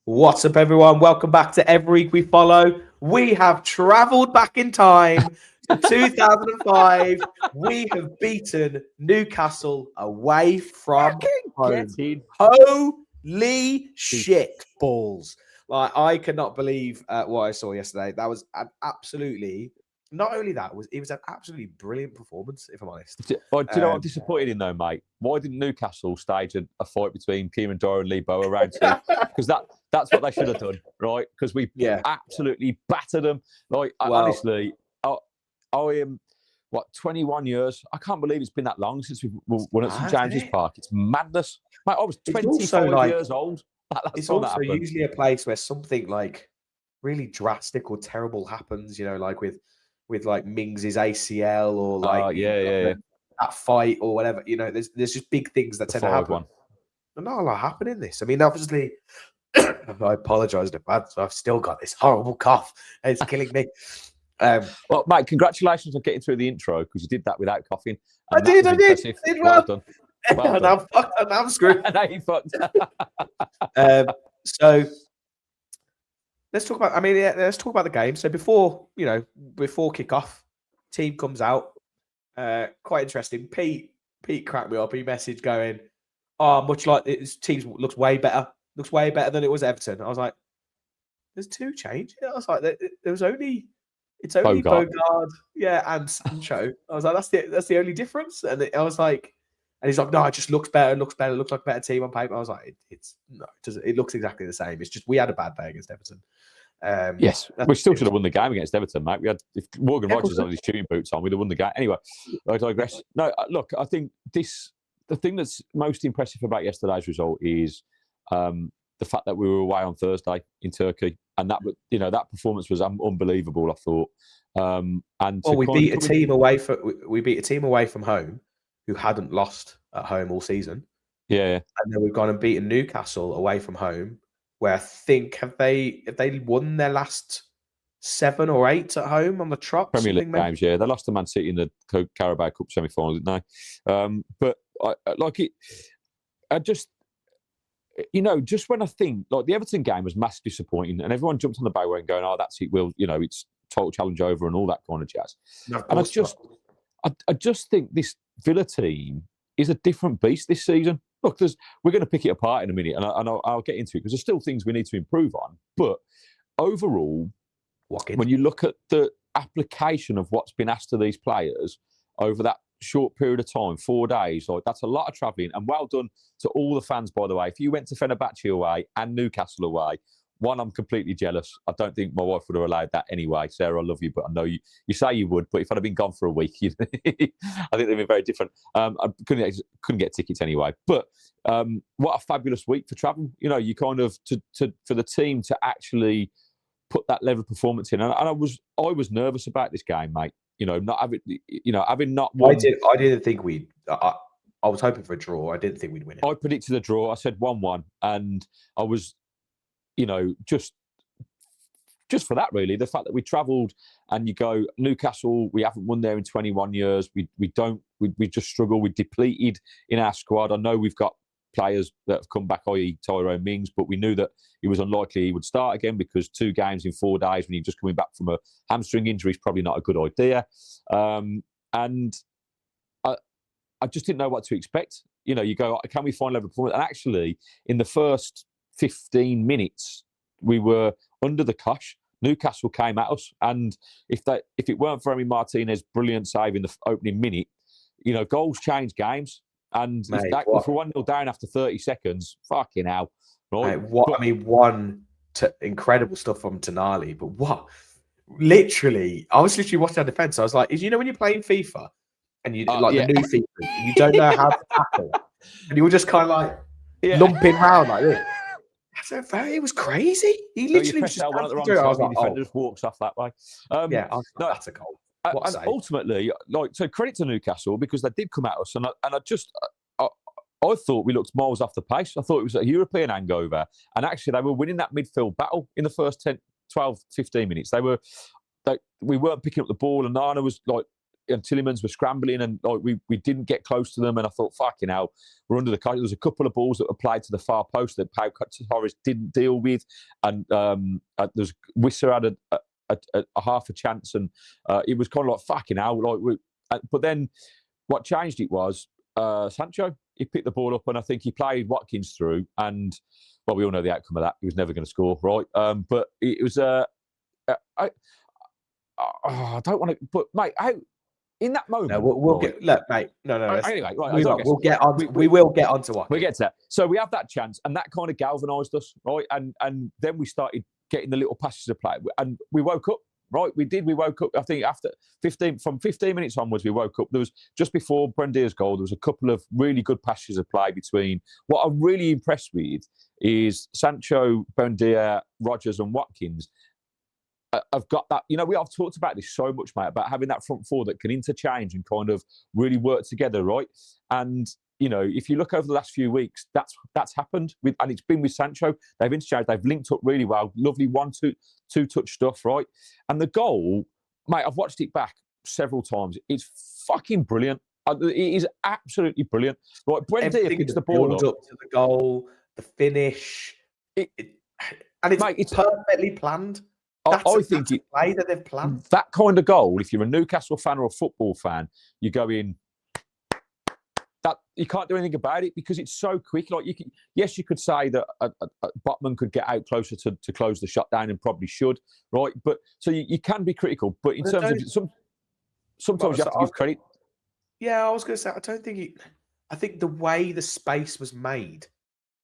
What's up, everyone? Welcome back to Every Week We Follow. We have travelled back in time to 2005. We have beaten Newcastle away from home. Holy shit balls. Like, I cannot believe what I saw yesterday. That was an absolutely, not only that, it was an absolutely brilliant performance, if I'm honest. Do you know what I'm disappointed in, though, mate? Why didn't Newcastle stage a fight between Kieran Dyer and Lee Bow around two? Because that's what they should have done, right? Because we absolutely battered them. Like, honestly, I am, 21 years? I can't believe it's been that long since we've won at St James's Park. It's madness. Mate, I was 25 years old. It's also usually a place where something like really drastic or terrible happens, you know, like with like Mings's ACL or like that fight or whatever. You know, there's just big things that tend to happen. But not a lot happened in this. I mean, obviously, I apologise in advance. I've still got this horrible cough. It's killing me. Well, mate, congratulations on getting through the intro because you did that without coughing. I did. Well done. And I'm screwed. Now you fucked. So let's talk about. Let's talk about the game. So before kickoff, team comes out. Quite interesting. Pete cracked me up. He messaged going, "Oh, much like this team looks way better. Looks way better than it was Everton." I was like, "There's two changes." I was like, "There was only." It's only Bogard, and Sancho. I was like, that's the only difference. And I was like, and he's like, no, it just looks better, looks like a better team on paper. I was like, it looks exactly the same. It's just we had a bad day against Everton. Yes, we still should have won the game against Everton, mate. If Morgan Rogers had his shooting boots on, we'd have won the game. Anyway, I digress. No, look, I think the thing that's most impressive about yesterday's result is the fact that we were away on Thursday in Turkey, and that performance was unbelievable. I thought, we beat a team away from home who hadn't lost at home all season. Yeah, and then we've gone and beaten Newcastle away from home, where I think have they won their last 7 or 8 at home on the trot? Premier League games, yeah, they lost to Man City in the Carabao Cup semi-final, didn't they? But I like it. I just. Just when I think like the Everton game was massively disappointing, and everyone jumped on the bandwagon going, "Oh, that's it. It's total challenge over and all that kind of jazz." And I just think this Villa team is a different beast this season. Look, we're going to pick it apart in a minute, and I'll get into it because there's still things we need to improve on. But overall, Watkins, when you look at the application of what's been asked of these players over that short period of time, 4 days, like that's a lot of travelling, and well done to all the fans, by the way. If you went to Fenerbahce away and Newcastle away, I'm completely jealous. I don't think my wife would have allowed that anyway. Sarah, I love you, but I know you say you would, but if I'd have been gone for a week, I think they'd be very different. I couldn't get tickets anyway, but what a fabulous week for travel. You kind of for the team to actually put that level of performance in, and I was nervous about this game, mate. Not having not won. I didn't think we'd. I was hoping for a draw. I didn't think we'd win it. I predicted a draw. I said 1-1, and I was, just for that really. The fact that we travelled and you go Newcastle, we haven't won there in 21 years. We just struggle. We're depleted in our squad. I know we've got players that have come back, i.e. Tyrone Mings, but we knew that it was unlikely he would start again because 2 games in 4 days when you're just coming back from a hamstring injury is probably not a good idea. And I just didn't know what to expect. You go, can we find level performance? And actually, in the first 15 minutes, we were under the cosh. Newcastle came at us, and if it weren't for Emi Martinez's brilliant save in the opening minute, goals change games. And if we're 1-0 down after 30 seconds, fucking hell. Right? Incredible stuff from Tonali, but what? Literally, I was literally watching our defence. I was like, when you're playing FIFA and you the new FIFA, and you don't know how to tackle, and you were just kind of like lumping around like this. It was crazy. He literally was just one at the wrong time. The defender just walks off that way. That's a goal. And ultimately, so credit to Newcastle because they did come at us, and I thought we looked miles off the pace. I thought it was a European hangover, and actually they were winning that midfield battle in the first 10, 12, 15 minutes. We weren't picking up the ball, and Nana was like and Tillemans were scrambling, and like we didn't get close to them. And I thought, fucking hell, we're under the cosh. There was a couple of balls that were played to the far post that Pau Torres didn't deal with, and there's Wisser had a half a chance, and it was kind of like fucking hell. But then what changed it was Sancho. He picked the ball up, and I think he played Watkins through, and well, we all know the outcome of that. He was never going to score, right? But it was I don't want to, but mate, how in that moment? No, we'll get look, mate. No. Anyway, right, we'll get on. We will get onto Watkins. We get to that. So we have that chance, and that kind of galvanised us, right? And then we started getting the little passes of play, and we woke up. Right, we did. We woke up. I think after 15 minutes onwards, we woke up. There was just before Buendia's goal. There was a couple of really good passes of play between. What I'm really impressed with is Sancho, Buendia, Rodgers, and Watkins. I've got that. You know, I've talked about this so much, mate, about having that front four that can interchange and kind of really work together, right? And you know, if you look over the last few weeks, that's happened with, and it's been with Sancho. They've interchanged, they've linked up really well. Lovely 1-2 touch stuff, right? And the goal, mate, I've watched it back several times. It's fucking brilliant. It is absolutely brilliant. Right, Buendia picks the ball up to the goal, the finish, and it's perfectly planned. I think the play that they've planned. That kind of goal, if you're a Newcastle fan or a football fan, you go in. That you can't do anything about it because it's so quick. Like you could say that Botman could get out closer to close the shot down and probably should, right? But so you can be critical, but in terms of sometimes you have to give credit. Yeah, I was going to say I don't think I think the way the space was made,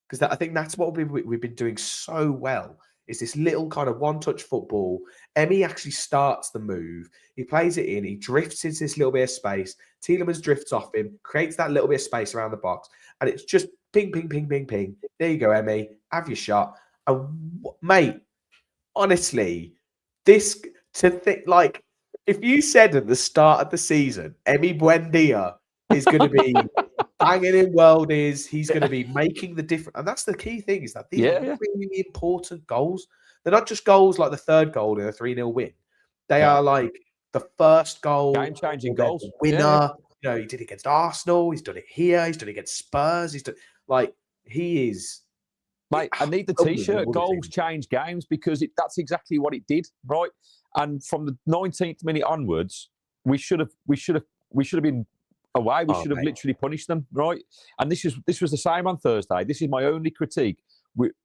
because I think that's what we've been doing so well. Is this little kind of one-touch football. Emmy actually starts the move. He plays it in. He drifts into this little bit of space. Tielemans drifts off him, creates that little bit of space around the box. And it's just ping, ping, ping, ping, ping. There you go, Emmy. Have your shot. And, mate, honestly, if you said at the start of the season, Emmy Buendia is going to be banging in worldies. He's going to be making the difference. And that's the key thing is that these are really important goals. They're not just goals like the third goal in a 3-0 win. They are like the first goal. Game-changing goals. The winner. Yeah. You know, he did it against Arsenal. He's done it here. He's done it against Spurs. He is. Mate, I need the T-shirt. Goals change games because that's exactly what it did, right? And from the 19th minute onwards, we should have been away. We should have literally punished them, right? And this was the same on Thursday. This is my only critique.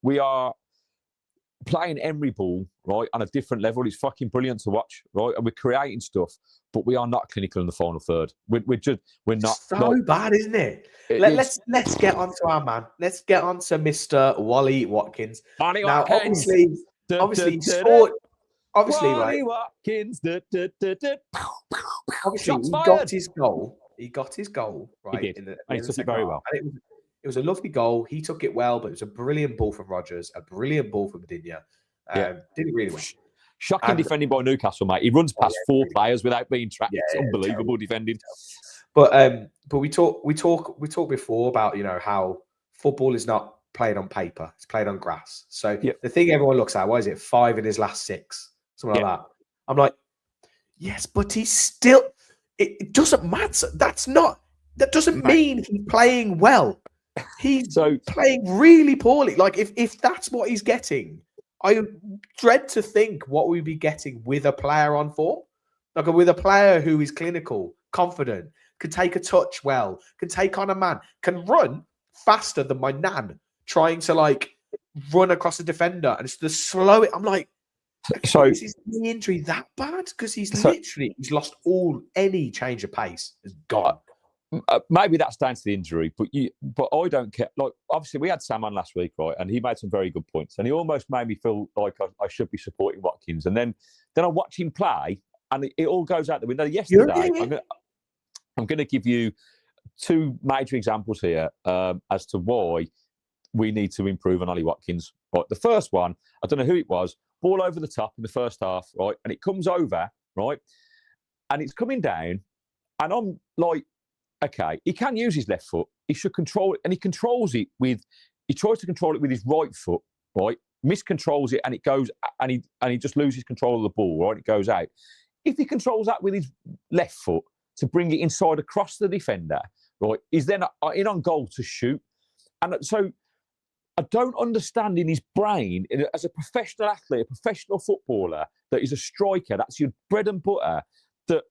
We are playing Emery ball, right, on a different level. It's fucking brilliant to watch, right? And we're creating stuff, but we are not clinical in the final third. We're not so bad, isn't it? Let's get on to our man. Let's get on to Mr. Wally Watkins. Now, obviously, he scored. Obviously, Wally right? Watkins. Obviously, he got his goal. He got his goal, right? He did. And he took it very well. And it was a lovely goal. He took it well, but it was a brilliant ball from Rodgers, a brilliant ball from Dinya. Did it really well. Shocking defending by Newcastle, mate. He runs past four players without being tracked. It's unbelievable defending. But we talked before about, you know, how football is not played on paper; it's played on grass. So the thing everyone looks at, what is it? 5 in his last 6, something like that. I'm like, yes, but he's still. It doesn't matter. That doesn't mean he's playing well. He's playing really poorly. Like if that's what he's getting, I dread to think what we'd be getting with a player on form. Like with a player who is clinical, confident, can take a touch well, can take on a man, can run faster than my nan trying to run across a defender, and it's the slow. I'm like, is his knee injury that bad? Because he's lost any change of pace. Has gone. Maybe that's down to the injury, but I don't care. Like obviously, we had Sam on last week, right, and he made some very good points, and he almost made me feel like I should be supporting Watkins. And then I watch him play, and it all goes out the window. Yesterday, I'm going to give you 2 major examples here as to why we need to improve on Ollie Watkins. Right, the first one, I don't know who it was. Ball over the top in the first half, right? And it comes over, right? And it's coming down. And I'm like, okay, he can use his left foot. He should control it. And he controls it he tries to control it with his right foot, right? Miscontrols it and it goes, and he just loses control of the ball, right? It goes out. If he controls that with his left foot, to bring it inside across the defender, right, is then in on goal to shoot. And so I don't understand in his brain, as a professional athlete, a professional footballer, that is a striker, that's your bread and butter, that,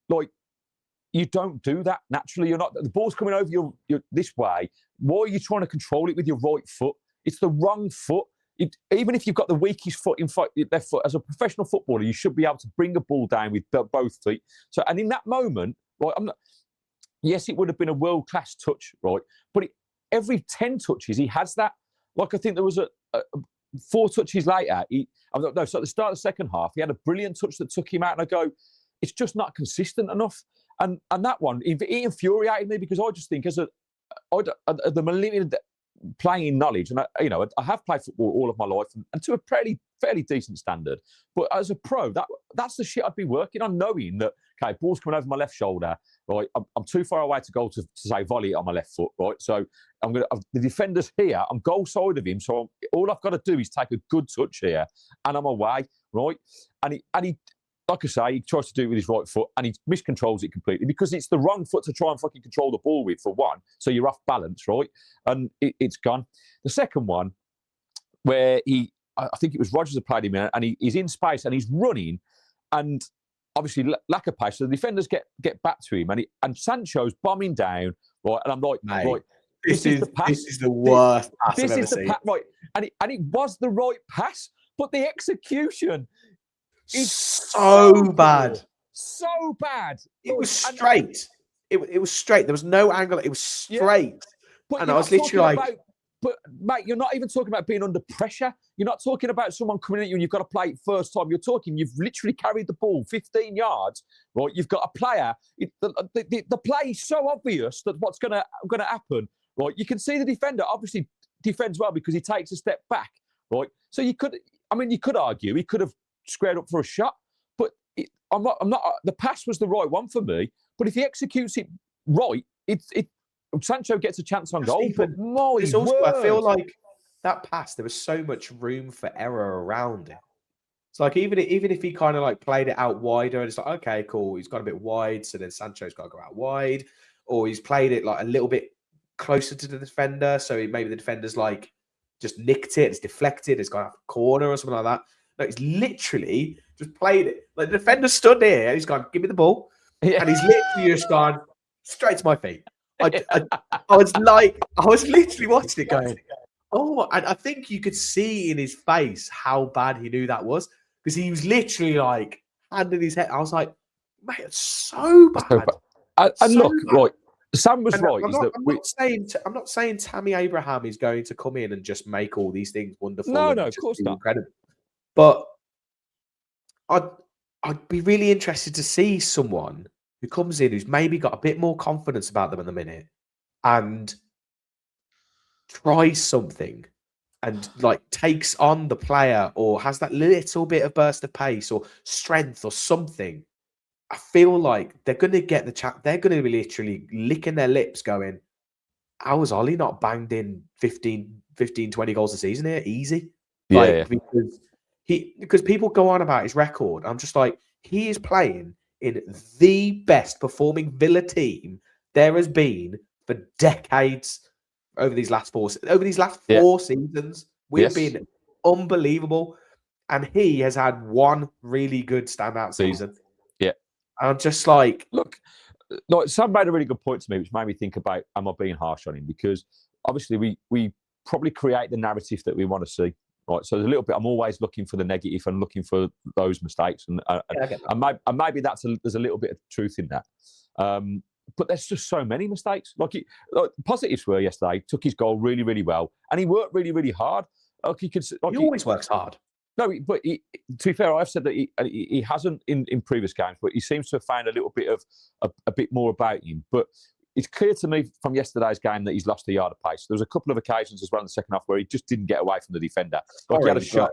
like, you don't do that naturally. You're not, the ball's coming over you this way. Why are you trying to control it with your right foot? It's the wrong foot. Even if you've got the weakest foot in left foot, as a professional footballer, you should be able to bring a ball down with both feet. So, and in that moment, right, yes, it would have been a world-class touch, right? But every 10 touches, he has that. Like, I think there was 4 touches later. So at the start of the second half, he had a brilliant touch that took him out, and I go, it's just not consistent enough. And that one, it infuriated me, because I just think, the limited playing knowledge, and I have played football all of my life, and to a fairly decent standard. But as a pro, that's the shit I'd be working on, knowing that, okay, ball's coming over my left shoulder, right? I'm too far away to goal to say volley it on my left foot, right? So the defender's here, I'm goal side of him, so all I've got to do is take a good touch here, and I'm away, right? And he like I say, he tries to do it with his right foot, and he miscontrols it completely, because it's the wrong foot to try and fucking control the ball with, for one. So you're off balance, right? And it's gone. The second one, where I think it was Rodgers that played him in, and he's in space and he's running, and obviously lack of pace. So the defenders get back to him, and Sancho's bombing down, right? And I'm like, mate, right, this is the worst pass I've ever seen. Right, and it was the right pass, but the execution. It's so bad. So bad. It was straight. It was straight. There was no angle. It was straight. Yeah. And I was literally like... But, mate, you're not even talking about being under pressure. You're not talking about someone coming at you and you've got to play it first time. You're talking, you've literally carried the ball 15 yards, right? You've got a player. The play is so obvious that what's going to happen, right? You can see the defender obviously defends well because he takes a step back, right? So you could argue he could have squared up for a shot, but I'm not. The pass was the right one for me. But if he executes it right, Sancho gets a chance on goal. But I feel like that pass, there was so much room for error around it. It's like even if he kind of like played it out wider, and it's like, okay, cool, he's got a bit wide, so then Sancho's got to go out wide, or he's played it like a little bit closer to the defender, so maybe the defender's like just nicked it, it's deflected, it's gone out of corner or something like that. No, he's literally just played it. Like the defender stood there and he's gone, give me the ball. Yeah. And he's literally just gone straight to my feet. I was literally watching it going, oh, and I think you could see in his face how bad he knew that was, because he was literally like handing his head. I was like, mate, it's so bad. And look, right, Sam was right. I'm not saying Tammy Abraham is going to come in and just make all these things wonderful. No, of course not. Incredible. But I'd be really interested to see someone who comes in who's maybe got a bit more confidence about them in the minute and tries something and like takes on the player or has that little bit of burst of pace or strength or something. I feel like they're going to get the chat. They're going to be literally licking their lips going, how has Ollie not banged in 15, 20 goals a season here? Easy. Yeah. Because people go on about his record. I'm just like, he is playing in the best performing Villa team there has been for decades over these last four seasons. We've been unbelievable. And he has had one really good standout season. Yeah. I'm just like... Look, Sam made a really good point to me, which made me think about, am I being harsh on him? Because obviously we probably create the narrative that we want to see. Right, so there's a little bit. I'm always looking for the negative and looking for those mistakes, and maybe there's a little bit of truth in that. But there's just so many mistakes. Like positives were yesterday. Took his goal really, really well, and he worked really, really hard. He always works hard. No, but to be fair, I've said that he hasn't in previous games, but he seems to have found a little bit of a bit more about him. But it's clear to me from yesterday's game that he's lost a yard of pace. There was a couple of occasions as well in the second half where he just didn't get away from the defender. Like he had a shot.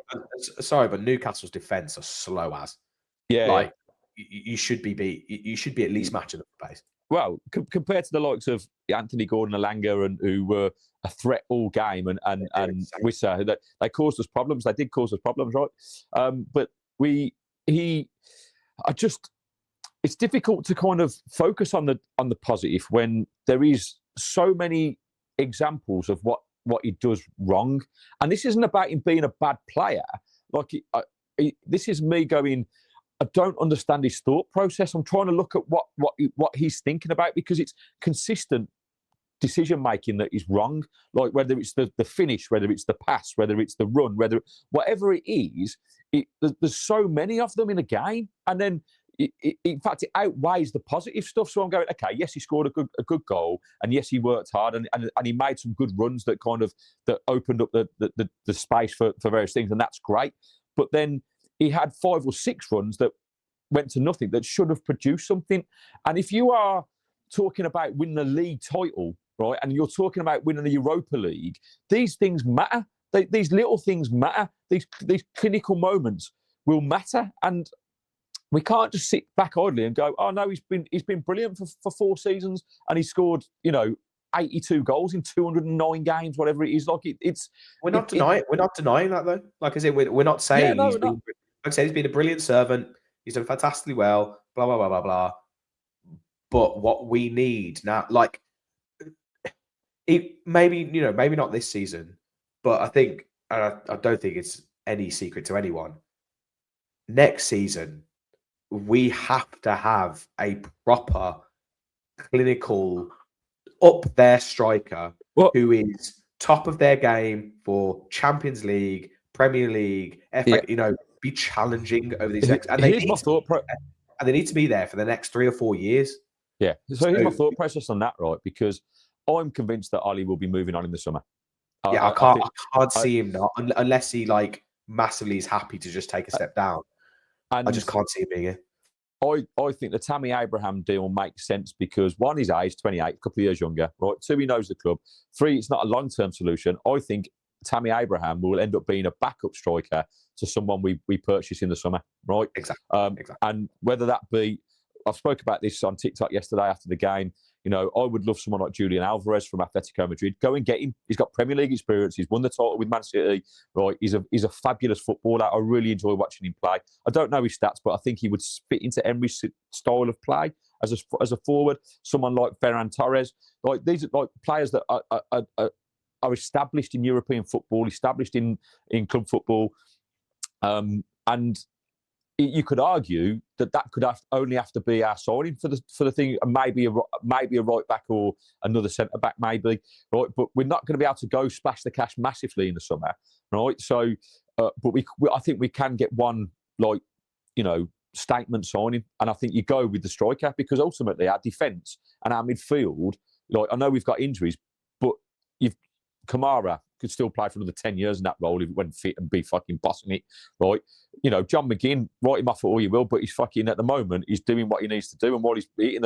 Sorry, but Newcastle's defence are slow as. Yeah. Like you should be at least matching the pace. Well, compared to the likes of Anthony Gordon, Alanga, and who were a threat all game, and Wissa, that they caused us problems. They did cause us problems, right? But it's difficult to kind of focus on the positive when there is so many examples of what he does wrong. And this isn't about him being a bad player. Like this is me going, I don't understand his thought process. I'm trying to look at what he's thinking about, because it's consistent decision making that is wrong. Like whether it's the finish, whether it's the pass, whether it's the run, whatever it is, there's so many of them in a game, and then in fact it outweighs the positive stuff. So I'm going, okay, yes, he scored a good goal, and yes, he worked hard, and he made some good runs that opened up the space for various things, and that's great. But then he had 5 or 6 runs that went to nothing, that should have produced something. And if you are talking about winning a league title, right, and you're talking about winning the Europa League, these things matter. These little things matter. These clinical moments will matter, and we can't just sit back idly and go, "Oh no, he's been brilliant for 4 seasons, and he scored 82 goals in 209 games, whatever it is." Like it's we're not denying that though. Like I said, we're not saying like I said, he's been a brilliant servant. He's done fantastically well. Blah blah blah blah blah. But what we need now, like, maybe not this season, but I think, and I don't think it's any secret to anyone, next season we have to have a proper clinical up there striker who is top of their game for Champions League, Premier League, FA, be challenging over these next, and they need to be there for the next 3 or 4 years. Yeah. So here's my thought process on that, right? Because I'm convinced that Ollie will be moving on in the summer. I can't see him not, unless he like massively is happy to just take a step down. And I just can't see him being here. I think the Tammy Abraham deal makes sense because 1, his age, 28, a couple of years younger, right? 2, he knows the club. 3, it's not a long-term solution. I think Tammy Abraham will end up being a backup striker to someone we purchase in the summer, right? Exactly. And whether that be, I spoke about this on TikTok yesterday after the game. I would love someone like Julian Alvarez from Atletico Madrid. Go and get him. He's got Premier League experience. He's won the title with Man City. Right? He's a fabulous footballer. I really enjoy watching him play. I don't know his stats, but I think he would fit into Emery's style of play as a forward. Someone like Ferran Torres. Like these are like players that are established in European football, established in club football, and you could argue that could only have to be our signing for the thing, and maybe a right back or another centre back, maybe, right? But we're not going to be able to go splash the cash massively in the summer, right? So, but I think we can get one statement signing, and I think you go with the striker because ultimately our defence and our midfield, like I know we've got injuries, but Kamara could still play for another 10 years in that role if he went fit and be fucking bossing it, right? John McGinn, write him off for all you will, but he's fucking, at the moment, he's doing what he needs to do, and while he's eating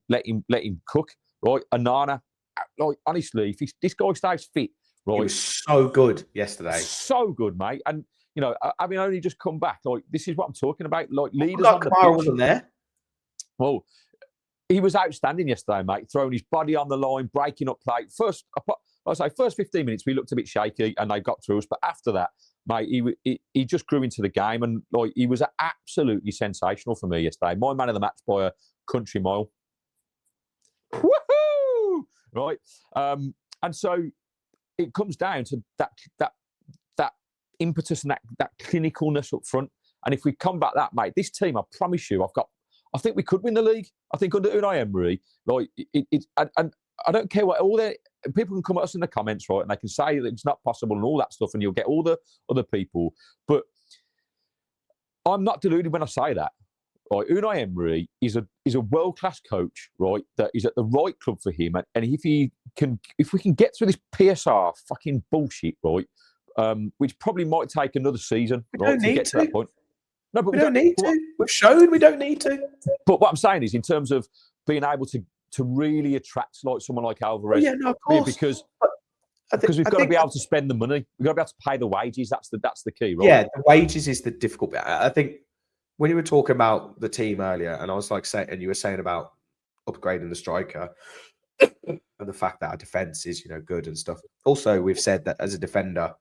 let him cook, right? Anana, like, honestly, if this guy stays fit, right? He was so good yesterday. So good, mate. And, having only just come back, like, this is what I'm talking about, like, leaders on the pitch. Kamara wasn't there. Well, he was outstanding yesterday, mate, throwing his body on the line, breaking up play. First 15 minutes, we looked a bit shaky and they got through us. But after that, mate, he just grew into the game, and like he was absolutely sensational for me yesterday. My man of the match by a country mile. Woohoo! Right. And so it comes down to that impetus and that clinicalness up front. And if we combat that, mate, this team, I promise you, I think we could win the league. I think under Unai Emery, like and I don't care what all the people can come at us in the comments, right? And they can say that it's not possible and all that stuff, and you'll get all the other people. But I'm not deluded when I say that. Right? Unai Emery is a world-class coach, right? That is at the right club for him. And if we can get through this PSR fucking bullshit, right? Which probably might take another season, right, to get to that point. No, but we don't need to. We've shown we don't need to. But what I'm saying is, in terms of being able to really attract like someone like Alvarez, of course. Because we've got to be able to spend the money. We've got to be able to pay the wages. That's the key, right? Yeah, the wages is the difficult bit. I think when you were talking about the team earlier, and I was like saying, and you were saying about upgrading the striker and the fact that our defense is good and stuff. Also, we've said that as a defender,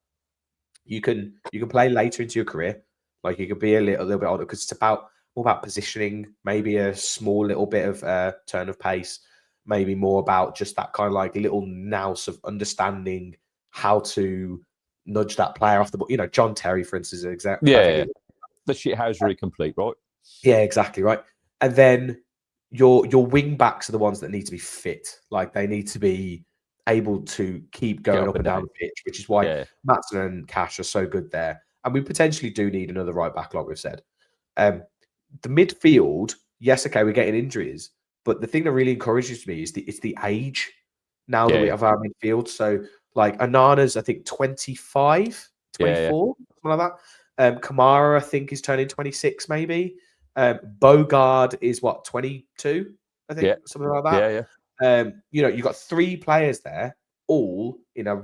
you can play later into your career. Like you could be a little bit older because it's about more about positioning, maybe a small little bit of turn of pace, maybe more about just that kind of like little nous of understanding how to nudge that player off the ball. You know, John Terry, for instance, is exactly Yeah, the shithousery complete, right? Yeah, exactly right. And then your wing backs are the ones that need to be fit. Like they need to be able to keep going up and down the pitch, which is why Maatsen and Cash are so good there. And we potentially do need another right back, like we've said. The midfield, yes, okay, we're getting injuries, but the thing that really encourages me is it's the age now that we have our midfield. So like Anana's, I think 25, 24, something like that. Kamara, I think, is turning 26, maybe. Bogard is what, 22, I think, something like that. You know, you've got 3 players there, all in a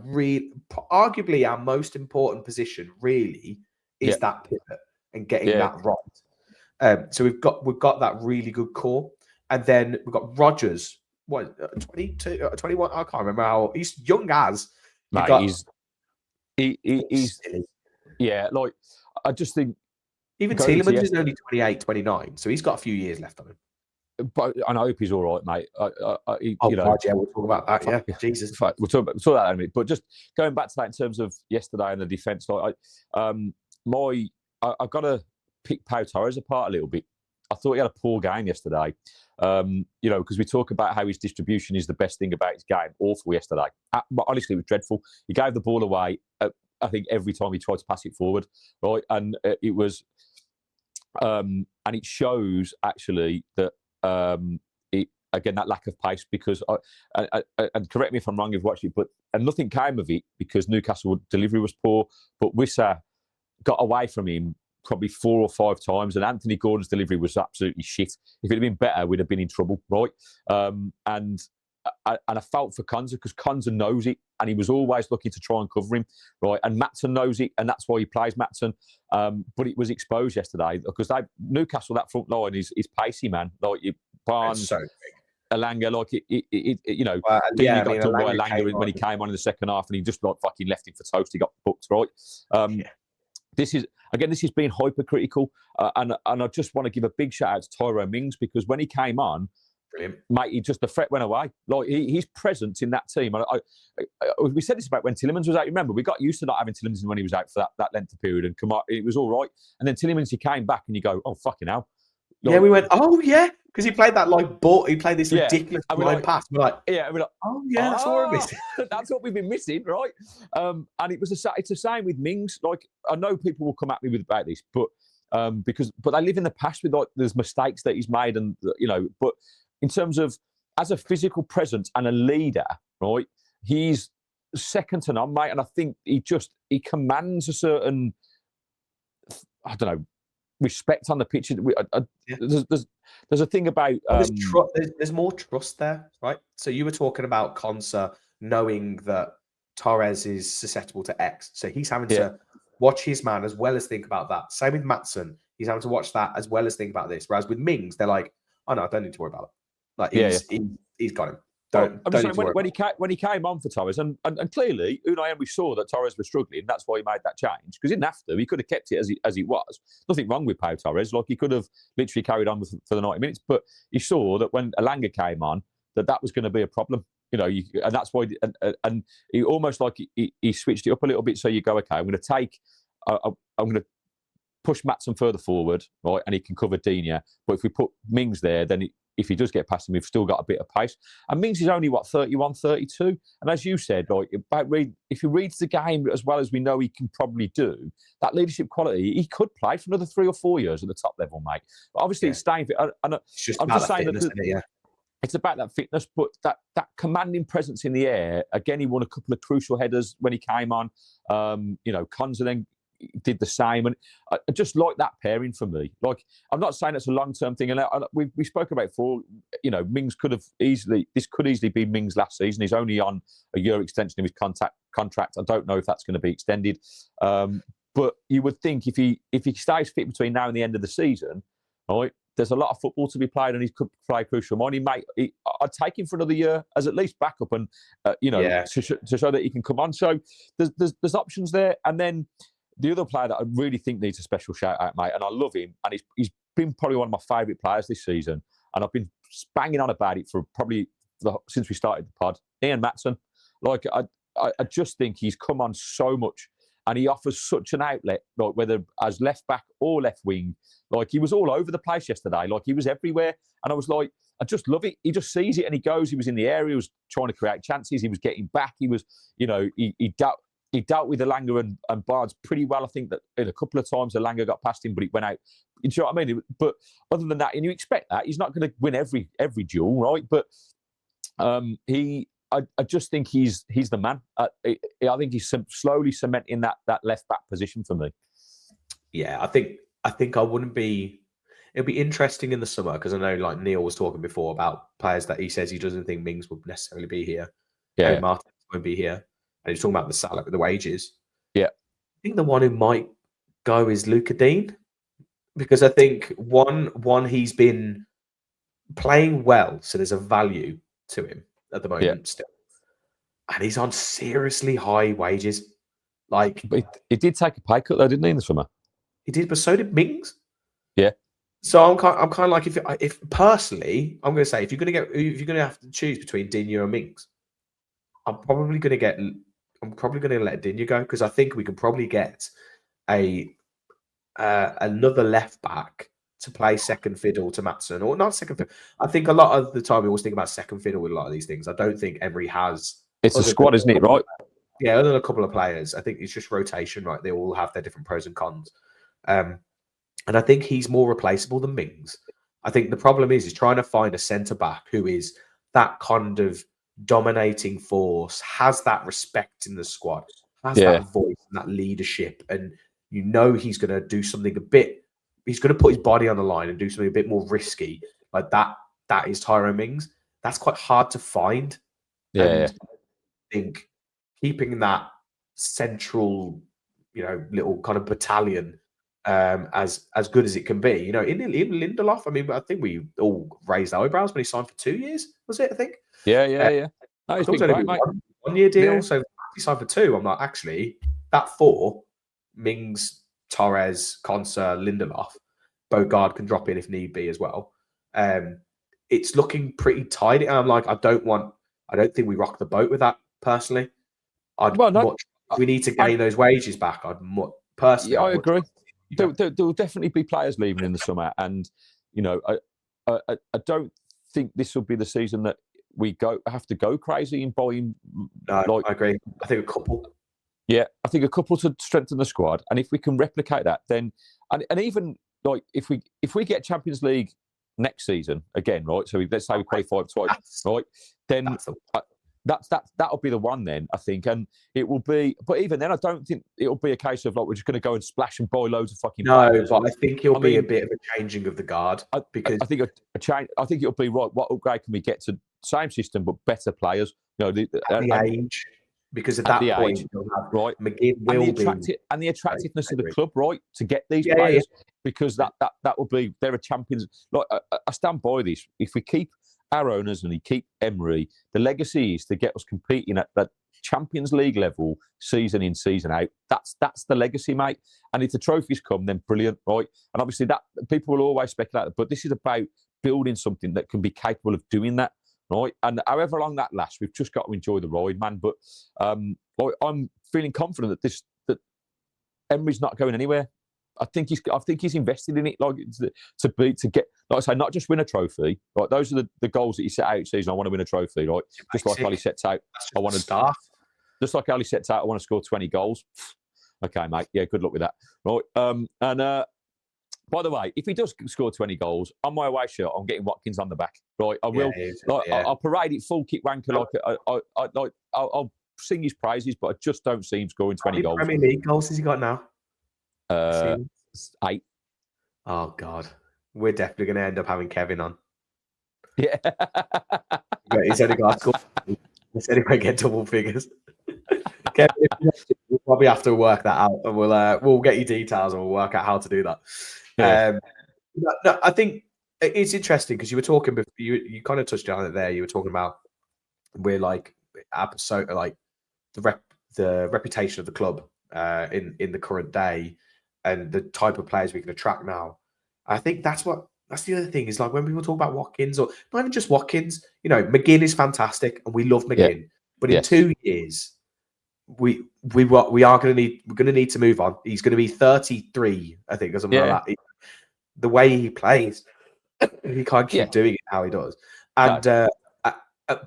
arguably our most important position, really, is that pivot and getting that right. So we've got that really good core. And then we've got Rodgers, what, 22, 21? I can't remember how. He's young as. Mate, he's like, I just think. Even Tielemans is only 28, 29, so he's got a few years left on him. But I hope he's all right, mate. You know, we'll talk about that. Yeah, Jesus. We'll talk about that in a minute. But just going back to that in terms of yesterday and the defence, like I've got to pick Pau Torres apart a little bit. I thought he had a poor game yesterday. You know, because we talk about how his distribution is the best thing about his game. Awful yesterday. But honestly, it was dreadful. He gave the ball away. I think every time he tried to pass it forward, right, and it was. And it shows actually that again that lack of pace, because and correct me if I'm wrong, you've watched it, but nothing came of it because Newcastle delivery was poor, but Wissa got away from him probably 4 or 5 times, and Anthony Gordon's delivery was absolutely shit. If it had been better, we'd have been in trouble, right? And I felt for Konza, because Konza knows it, and he was always looking to try and cover him, right? And Maatsen knows it, and that's why he plays Maatsen. But it was exposed yesterday because Newcastle, that front line is pacey, man. Like Barnes, so Elanga, like you know, Deeney got done by Elanga when he came on in the second half, and he just like fucking left him for toast. He got booked, right? This is being hypercritical, and I just want to give a big shout out to Tyrone Mings, because when he came on. Brilliant. Mate, the threat went away. Like his presence in that team. And we said this about when Tielemans was out. Remember, we got used to not having Tielemans when he was out for that length of period, and it was all right. And then Tielemans, he came back, and you go, oh fucking hell. Like, we went, oh yeah, because he played that he played this ridiculous blind pass. We're like, oh yeah, that's what we're missing. That's what we've been missing, right? And it's the same with Mings. Like, I know people will come at me about this, but but they live in the past with like there's mistakes that he's made, and you know, but. In terms of as a physical presence and a leader, right? He's second to none, mate. And I think he commands a certain, I don't know, respect on the pitch. There's a thing about there's more trust there, right? So you were talking about Konsa knowing that Torres is susceptible to X, so he's having to watch his man as well as think about that. Same with Maatsen, he's having to watch that as well as think about this. Whereas with Mings, they're like, oh no, I don't need to worry about it. Like he's got him. When he came on for Torres, and clearly Unai Emery saw that Torres was struggling, that's why he made that change. Because he didn't have to; he could have kept it as it was. Nothing wrong with Pau Torres; like he could have literally carried on for the 90 minutes. But he saw that when Elanga came on, that was going to be a problem. You know, and that's why. And he almost like he switched it up a little bit. So you go, okay, I'm going to push Maatsen further forward, right, and he can cover Digne. But if we put Mings there, then if he does get past him, we've still got a bit of pace. And Mings is only, 31, 32? And as you said, like, if he reads the game as well as we know he can probably do, that leadership quality, he could play for another 3 or 4 years at the top level, mate. But obviously, it's staying fit. I'm just saying that it's about that fitness, but that commanding presence in the air. Again, he won a couple of crucial headers when he came on. You know, Konza then did the same, and I just like that pairing for me. Like, I'm not saying it's a long-term thing, and we spoke about it before. You know, Mings could easily be Mings' last season. He's only on a year extension of his contract. I don't know if that's going to be extended, but you would think if he stays fit between now and the end of the season, right? There's a lot of football to be played, and he could play crucial money. I'd take him for another year as at least backup, and to show that he can come on. So there's options there, and then. The other player that I really think needs a special shout out, mate, and I love him, and he's been probably one of my favourite players this season, and I've been banging on about it for probably since we started the pod. Ian Maatsen, like I just think he's come on so much, and he offers such an outlet, like whether as left back or left wing. Like he was all over the place yesterday, like he was everywhere, and I was like, I just love it. He just sees it and he goes. He was in the area, he was trying to create chances, he was getting back, he was, he dealt with Elanga and Barnes pretty well. I think that in a couple of times Elanga got past him, but it went out. You know what I mean? But other than that, and you expect that he's not going to win every duel, right? But I just think he's the man. I think he's slowly cementing that left back position for me. Yeah, I think I wouldn't be. It'll be interesting in the summer because I know, like Neil was talking before about players that he says he doesn't think Mings would necessarily be here. Yeah, Martin won't be here, and he's talking about the salary, the wages. Yeah, I think the one who might go is Luca Dean, because I think one he's been playing well, so there's a value to him at the moment still, and he's on seriously high wages. Like, but he did take a pay cut though, didn't he, in the summer? He did, but so did Mings. Yeah. So I'm kind of like, if personally, I'm going to say if you're going to have to choose between Digne and Mings, I'm probably going to let Digne go, because I think we can probably get another left back to play second fiddle to Maatsen, or not second fiddle. I think a lot of the time we always think about second fiddle with a lot of these things. I don't think Emery has. It's a squad, isn't it? Right? Yeah, other than a couple of players, I think it's just rotation. Right? They all have their different pros and cons. And I think he's more replaceable than Mings. I think the problem is trying to find a centre back who is that kind of dominating force, has that respect in the squad, has that voice and that leadership, and he's going to do something he's going to put his body on the line and do something a bit more risky. Like that is Tyrone Mings. That's quite hard to find. Yeah. I think keeping that central, little kind of battalion as good as it can be. In Lindelof, I mean, I think we all raised our eyebrows when he signed for 2 years, was it, I think? Yeah. No, it's been great, mate. 1 year deal, so he signed for 2. I'm like, actually, that 4, Mings, Torres, Konsa, Lindelof, Bogard can drop in if need be as well. It's looking pretty tight. And I'm like, I don't think we rock the boat with that, personally. We need to gain those wages back. Personally, I agree. There will definitely be players leaving in the summer, and I don't think this will be the season that we have to go crazy in buying. No, I agree. I think a couple. Yeah, I think a couple to strengthen the squad, and if we can replicate that, then and even like if we get Champions League next season again, right? So let's say we qualify twice, right? Then that'll be the one then, I think, and it will be. But even then, I don't think it'll be a case of like we're just going to go and splash and buy loads of fucking players. But I think it'll be a bit of a changing of the guard, because I think a change. I think it'll be right. What upgrade can we get to same system but better players? The age, because at that point, right, McGinn will and the attractiveness of the club, right, to get these players, because that will be they're a champions. Like I stand by this. If we keep our owners and we keep Emery, the legacy is to get us competing at that Champions League level, season in, season out. That's the legacy, mate. And if the trophies come, then brilliant, right? And obviously that people will always speculate, but this is about building something that can be capable of doing that, right? And however long that lasts, we've just got to enjoy the ride, man. But I'm feeling confident that Emery's not going anywhere. I think he's invested in it, like to get, like I say, not just win a trophy. Right, those are the goals that he set out each season. I want to win a trophy, right? Just like Ali sets out, I want to start. Just like Ali sets out, I want to score 20 goals. Okay, mate. Yeah, good luck with that. Right. By the way, if he does score 20 goals, on my away shirt, I'm getting Watkins on the back. Right, I will. I'll parade it full kick wanker. I'll sing his praises, but I just don't see him scoring 20 goals. How many league goals has he got now? 8. Oh God, we're definitely going to end up having Kevin on. Yeah, he's only got a score. He said he won't get double figures. Kevin, we'll probably have to work that out, and we'll get you details, and we'll work out how to do that. Yeah. No, I think it's interesting because you were talking. You kind of touched on it there. You were talking about we're like episode, like the reputation of the club in the current day, and the type of players we can attract now. I think that's the other thing is like when people talk about Watkins or not even just Watkins, McGinn is fantastic and we love Yeah. McGinn. But in Yes. 2 years, we're going to need to move on. He's going to be 33, I think, or something like that. The way he plays, he can't keep doing it how he does. And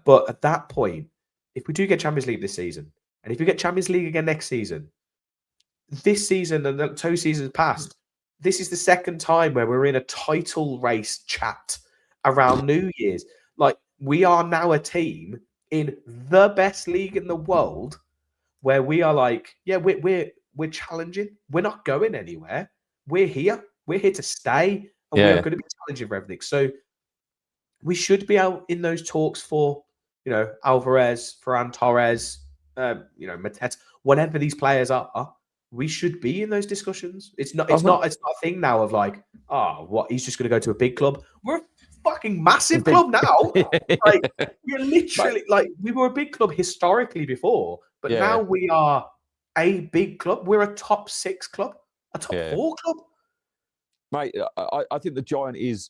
but at that point, if we do get Champions League this season, and if we get Champions League again next season, this season and the 2 seasons past, this is the second time where we're in a title race chat around New Year's. Like, we are now a team in the best league in the world where we are like, yeah, we're challenging. We're not going anywhere. We're here. We're here to stay, and we are going to be challenging for everything. So we should be out in those talks for, Alvarez, Ferran Torres, Mateta, whatever these players are. We should be in those discussions. It's not a thing now of like, what? He's just going to go to a big club. We're a fucking massive club now. Like, we're literally like, we were a big club historically before, but now we are a big club. We're a top 6 club, a top 4 club. Mate, I think the Giant is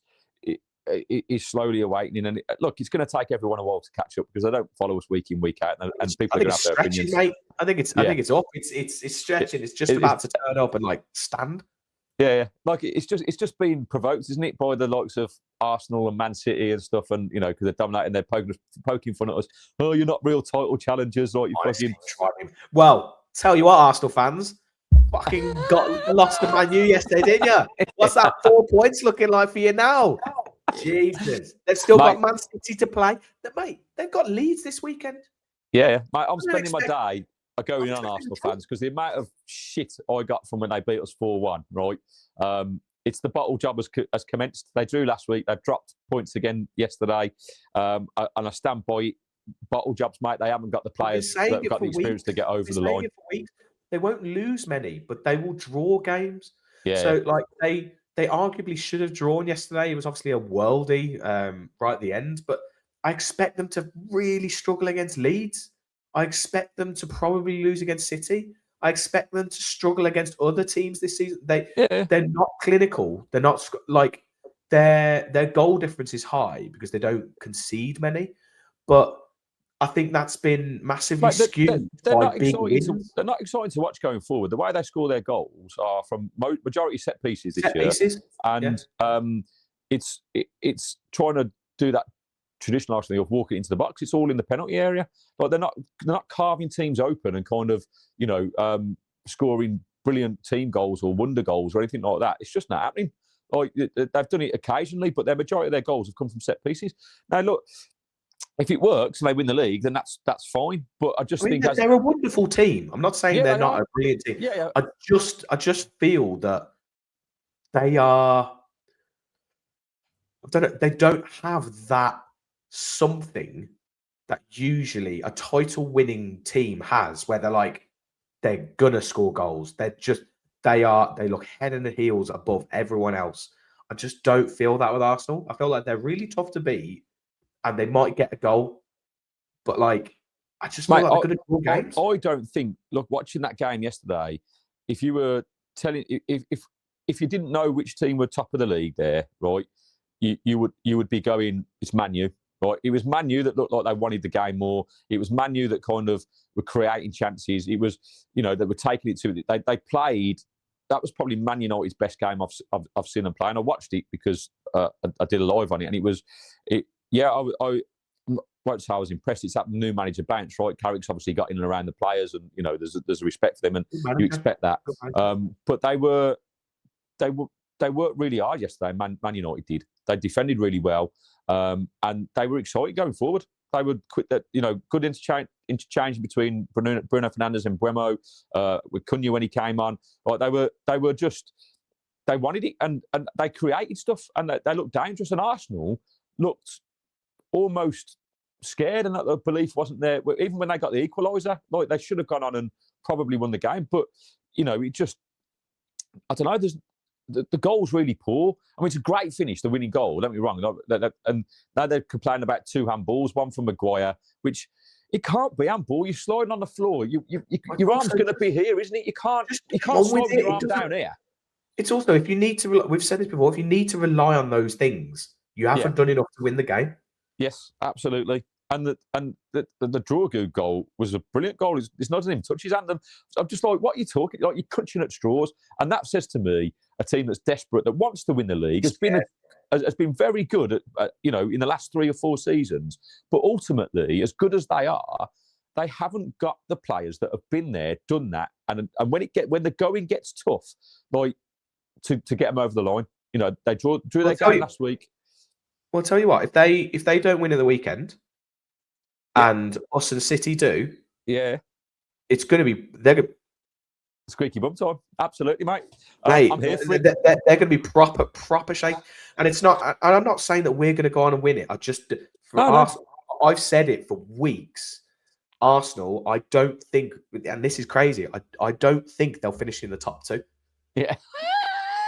slowly awakening, and look, it's going to take everyone a while to catch up because they don't follow us week in, week out, and people are going to have their opinions. Mate. I think it's up. It's stretching. It's just about to turn up and like stand. Yeah. Like it's just been provoked, isn't it, by the likes of Arsenal and Man City and stuff, and because they're dominating, they're poking fun at us. Oh, you're not real title challengers, like you fucking. Well, tell you what, Arsenal fans. Fucking got lost to Man U yesterday, didn't you? What's that 4 points looking like for you now? Jesus. They've still got Man City to play. Mate, they've got Leeds this weekend. Yeah. Mate, I'm spending my day going on Arsenal fans because the amount of shit I got from when they beat us 4-1, right? It's the bottle job has commenced. They drew last week. They've dropped points again yesterday. And I stand by it. Bottle jobs, mate. They haven't got the players that have got the experience to get over the line. They won't lose many, but they will draw games. Yeah. So, like, they arguably should have drawn yesterday. It was obviously a worldie right at the end, but I expect them to really struggle against Leeds. I expect them to probably lose against City. I expect them to struggle against other teams this season. They're not clinical. They're not like their goal difference is high because they don't concede many, but I think that's been massively skewed by big wins. They're not exciting to watch going forward. The way they score their goals are from majority set pieces this year. And it's trying to do that traditional Arsenal of walking into the box. It's all in the penalty area. Like they're not carving teams open and kind of scoring brilliant team goals or wonder goals or anything like that. It's just not happening. Like they've done it occasionally, but the majority of their goals have come from set pieces. Now look. If it works and they win the league, then that's fine. But I think they're a wonderful team. I'm not saying they're not a brilliant team. Yeah. I just feel that they are. I don't know. They don't have that something that usually a title-winning team has, where they're gonna score goals. They look head and heels above everyone else. I just don't feel that with Arsenal. I feel like they're really tough to beat. And they might get a goal, but I just feel like they're going to draw games. I don't think. Look, watching that game yesterday, if you were telling, if you didn't know which team were top of the league, there, right, you would be going, it's Man U, right? It was Man U that looked like they wanted the game more. It was Man U that kind of were creating chances. It was, they were taking it to. They played. That was probably Man United's best game I've seen them play, and I watched it because I did a live on it, and it was it. Yeah, I won't say I was impressed. It's that new manager bounce, right? Carrick's obviously got in and around the players, and there's a respect for them, and you expect that. But they worked really hard yesterday. Man United did. They defended really well, and they were excited going forward. They would quit that, good interchange between Bruno Fernandes and Buemo with Cunha when he came on. Right, they wanted it, and they created stuff, and they looked dangerous. And Arsenal looked almost scared, and that the belief wasn't there. Even when they got the equaliser, they should have gone on and probably won the game. But it just, I don't know. There's the goal's really poor. I mean, it's a great finish, the winning goal. Don't get me wrong. And now they're complaining about 2 handballs, one from Maguire, which it can't be handball. You're sliding on the floor. Your arm's going to be here, isn't it? You can't slide with your arm down here. It's also, if you need to, we've said this before, if you need to rely on those things, you haven't done enough to win the game. Yes, absolutely. And the Drogu goal was a brilliant goal. It's not even touch his hand. And I'm just like, what are you talking? Like, you're clutching at straws. And that says to me, a team that's desperate, that wants to win the league, has been very good at in the last 3 or 4 seasons. But ultimately, as good as they are, they haven't got the players that have been there, done that, and when the going gets tough, like to get them over the line. They drew their game last week. Well, I'll tell you what, if they don't win at the weekend, and us and City do, it's going to be squeaky bum time. Absolutely, mate. Mate, I'm here for it. They're going to be proper shape, and it's not. And I'm not saying that we're going to go on and win it. Arsenal, I've said it for weeks. Arsenal, I don't think, and this is crazy. I don't think they'll finish in the top 2. Yeah,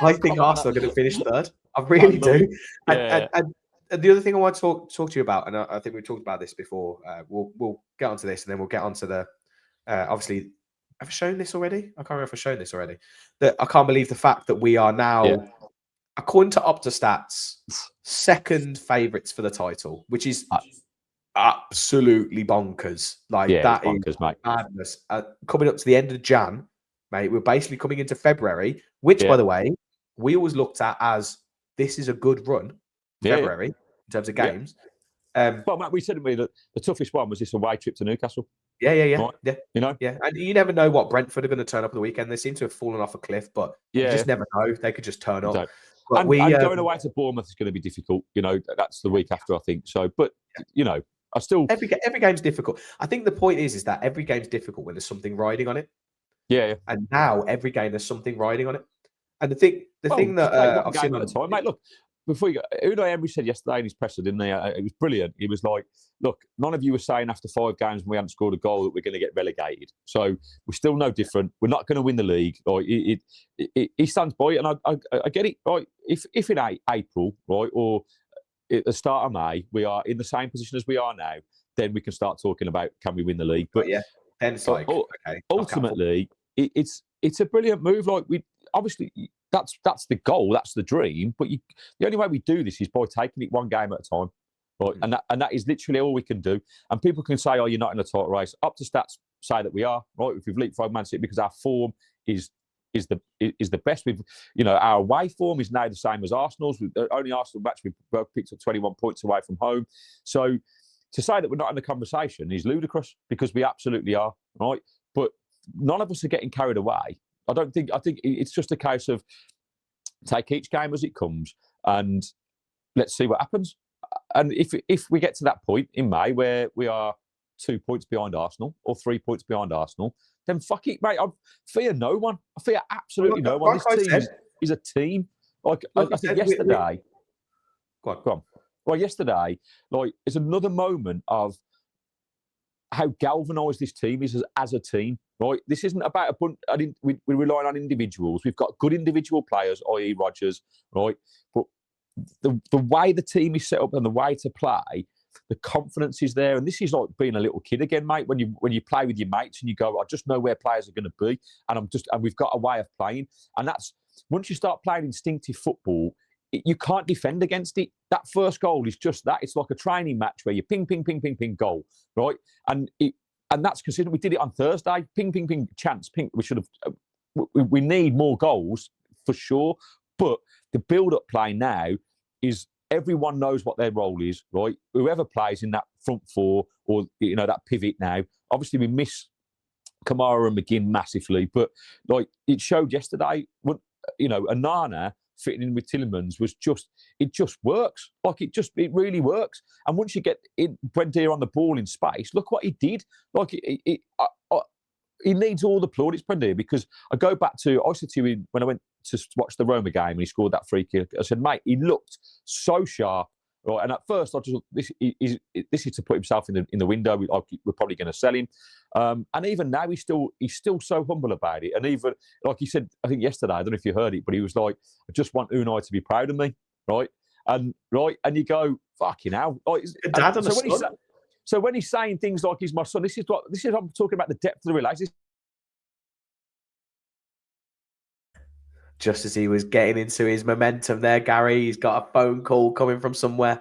I think Arsenal are going to finish 3rd. I really do. Yeah. And the other thing I want to talk to you about, and I think we've talked about this before. We'll get onto this, and then we'll get onto the obviously. Have I shown this already? I can't remember if I've shown this already. That I can't believe the fact that we are now, according to Opta Stats, 2nd favourites for the title, which is absolutely bonkers. Like, that bonkers, is mate. Madness. Coming up to the end of Jan, mate, we're basically coming into February, which, by the way, we always looked at as this is a good run. February in terms of games. Well, Matt, we said to me that the toughest one was this away trip to Newcastle. Yeah. Right? Yeah. And you never know what Brentford are going to turn up at the weekend. They seem to have fallen off a cliff, but you just never know. They could just turn up. But and going away to Bournemouth is going to be difficult. That's the week after, I think. So, but I still every game's difficult. I think the point is that every game's difficult when there's something riding on it. Yeah. And now every game there's something riding on it. And the thing that I've seen at a time, mate. Look, before you go, Unai Emery said yesterday in his presser, didn't he? It was brilliant. He was like, look, none of you were saying after 5 games when we hadn't scored a goal that we're going to get relegated. So we're still no different. We're not going to win the league. Like, he stands by it, and I get it. Right? If in April, right, or at the start of May, we are in the same position as we are now, then we can start talking about, can we win the league? But then it's like, okay. Ultimately, it's a brilliant move. Like, obviously, that's the goal, that's the dream. But the only way we do this is by taking it one game at a time, right? And that is literally all we can do. And people can say, "Oh, you're not in a title race." Up to stats say that we are, right? If we've leapfrogged Man City because our form is the best. Our away form is now the same as Arsenal's. Only Arsenal match we both picked up 21 points away from home. So to say that we're not in the conversation is ludicrous, because we absolutely are, right? But none of us are getting carried away. I think it's just a case of take each game as it comes and let's see what happens. And if we get to that point in May where we are 2 points behind Arsenal or 3 points behind Arsenal, then fuck it, mate. I fear no one. I fear absolutely no one. This team is a team. I think yesterday. Go on. Well, yesterday, it's another moment of how galvanised this team is as a team. Right, this isn't about a bunch. We're relying on individuals. We've got good individual players, i.e., Rodgers. Right, but the way the team is set up and the way to play, the confidence is there. And this is like being a little kid again, mate. When you play with your mates and you go, I just know where players are going to be, and we've got a way of playing. And that's once you start playing instinctive football, you can't defend against it. That first goal is just that. It's like a training match where you ping, ping, ping, ping, ping, goal, right? And that's considered. We did it on Thursday. Ping, ping, ping, chance, ping. We should have. We need more goals for sure. But the build-up play now is everyone knows what their role is, right? Whoever plays in that front 4 or that pivot now. Obviously, we miss Kamara and McGinn massively, but it showed yesterday. Anana fitting in with Tielemans it just works. It really works. And once you get Buendia on the ball in space, look what he did. He needs all the plaudits, Buendia, because I said to you when I went to watch the Roma game and he scored that free kick, I said, mate, he looked so sharp. Right, and at first, I just this is to put himself in the window. We're probably going to sell him, and even now he's still so humble about it. And even like he said, I think yesterday, I don't know if you heard it, but he was like, "I just want Unai to be proud of me," right? And you go, "Fucking hell!" Dad and so when he's saying things like he's my son, this is I'm talking about the depth of the relationship. just as he was getting into his momentum there, Gary, he's got a phone call coming from somewhere.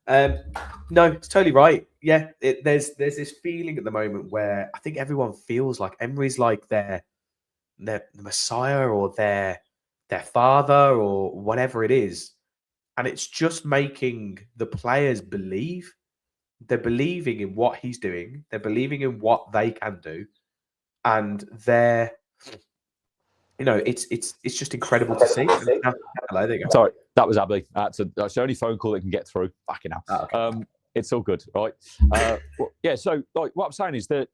No, it's totally right. Yeah, there's this feeling at the moment where I think everyone feels like Emery's like their messiah or their father or whatever it is, and it's just making the players believe. They're believing in what he's doing. They're believing in what they can do, and they're, it's just incredible to see. Hello, there you go. Sorry, that was Abby. That's the only phone call that can get through. Fucking hell. Oh, okay. It's all good, right? Yeah. So, like, what I'm saying is that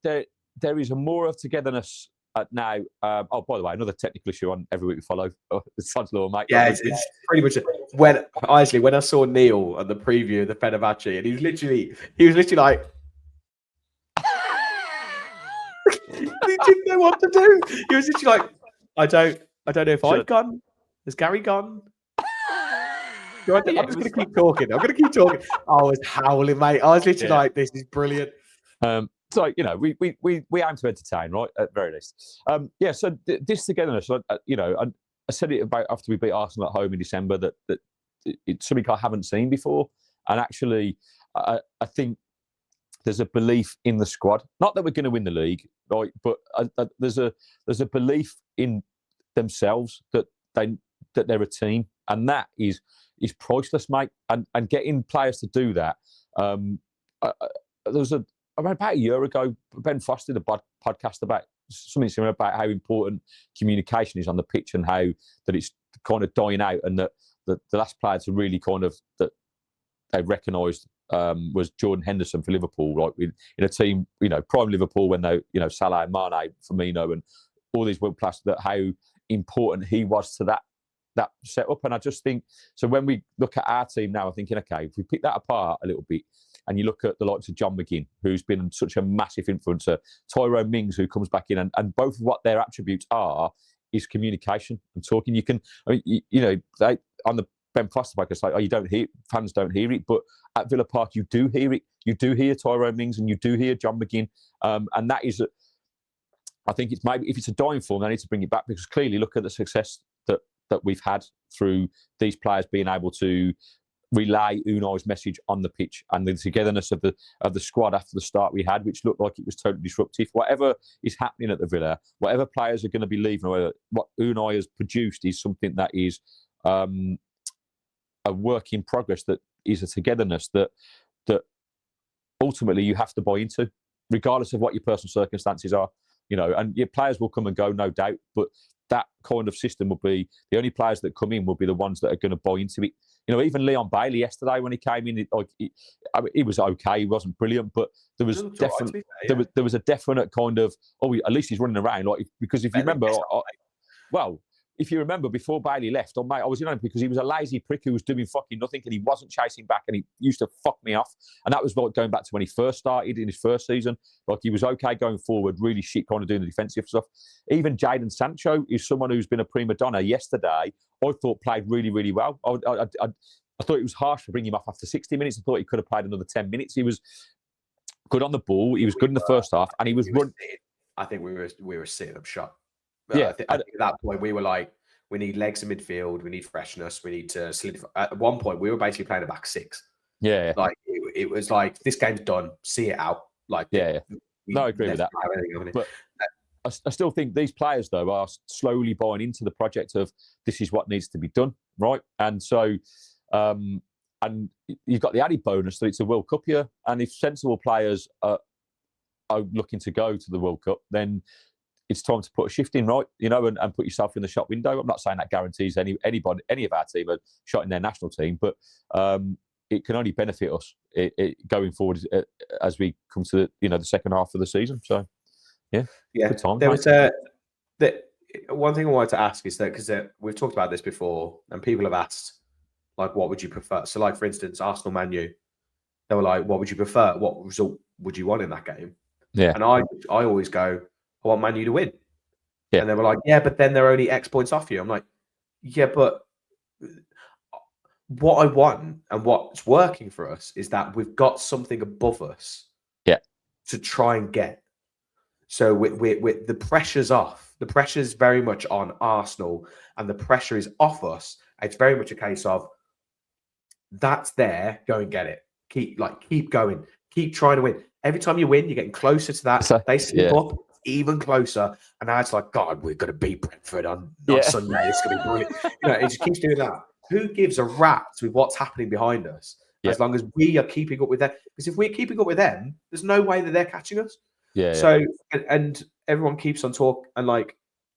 there is a more of togetherness now. Oh, by the way, another technical issue on every week we follow. The Sod's Law, mate. Yeah, it's pretty much when I saw Neil on the preview of the Fenerbahce, and he was literally like, he didn't know what to do. He was literally like, I don't know if I've gone. Has Gary gone? I'm just going to keep talking. I'm going to keep talking. I was howling, mate. I was literally like, this is brilliant. So, we aim to entertain, right? At very least. Yeah, so this togetherness, I said it about after we beat Arsenal at home in December that it's something I haven't seen before. And actually, I think there's a belief in the squad. Not that we're going to win the league, right? But there's a belief in themselves that they're a team. And that is priceless, mate. And getting players to do that. There was about a year ago, Ben Foster did a podcast about something similar about how important communication is on the pitch and how that it's kind of dying out, and that the last player to really kind of that they recognised was Jordan Henderson for Liverpool, right? In a team, prime Liverpool when they, Salah, Mane, Firmino, and all these world class, that how important he was to that setup. And I just think, so when we look at our team now, I'm thinking, okay, if we pick that apart a little bit, and you look at the likes of John McGinn, who's been such a massive influencer, Tyrone Mings, who comes back in, and both of what their attributes are is communication and talking. You can, they on the Ben Foster podcast, like, you don't hear, fans don't hear it, but at Villa Park, you do hear it. You do hear Tyrone Mings, and you do hear John McGinn, and that is, I think it's maybe if it's a dying form, they need to bring it back, because clearly, look at the success that we've had through these players being able to relay Unai's message on the pitch, and the togetherness of the squad after the start we had, which looked like it was totally disruptive. Whatever is happening at the Villa, whatever players are going to be leaving, or what Unai has produced is something that is a work in progress, that is a togetherness that ultimately you have to buy into, regardless of what your personal circumstances are. And your players will come and go, no doubt, but that kind of system will be the only players that come in will be the ones that are going to buy into it. Even Leon Bailey yesterday when he came in, he was okay. He wasn't brilliant, but there was definitely there was a definite kind of at least he's running around, because if you remember, if you remember before Bailey left, mate, I was because he was a lazy prick who was doing fucking nothing, and he wasn't chasing back, and he used to fuck me off. And that was like going back to when he first started in his first season. Like, he was okay going forward, really shit kind of doing the defensive stuff. Even Jadon Sancho is someone who's been a prima donna. Yesterday, I thought played really, really well. I thought it was harsh for bringing him off after 60 minutes. I thought he could have played another 10 minutes. He was good on the ball. He was good in the first half, and he was running. I think we were sitting up shot. Yeah, I think at that point we were like, we need legs in midfield, we need freshness, we need to solidify. At one point, we were basically playing a back six. Yeah, like it was like, this game's done, see it out. Like, I agree with that. But I still think these players, though, are slowly buying into the project of this is what needs to be done, right? And so, and you've got the added bonus that it's a World Cup year, and if sensible players are looking to go to the World Cup, then it's time to put a shift in, right? And put yourself in the shop window. I'm not saying that guarantees any of our team a shot in their national team, but it can only benefit us going forward as we come to the second half of the season. So, yeah. Good time. There was one thing I wanted to ask is that, because we've talked about this before, and people have asked, like, what would you prefer? So, like, for instance, Arsenal Man U, they were like, what would you prefer? What result would you want in that game? Yeah. And I always go, I want Man U to win. Yeah. And they were like, yeah, but then they're only X points off you. I'm like, yeah, but what I want and what's working for us is that we've got something above us to try and get. So the pressure's off. The pressure's very much on Arsenal, and the pressure is off us. It's very much a case of that's there. Go and get it. Keep going. Keep trying to win. Every time you win, you're getting closer to that. So, They slip yeah. up even closer, and now it's like, God, we're going to beat Brentford on Yeah. Sunday. It's going to be brilliant. It just keeps doing that. Who gives a rat's with what's happening behind us? Yeah. As long as we are keeping up with them, because if we're keeping up with them, there's no way that they're catching us. Yeah. So and everyone keeps on talk and I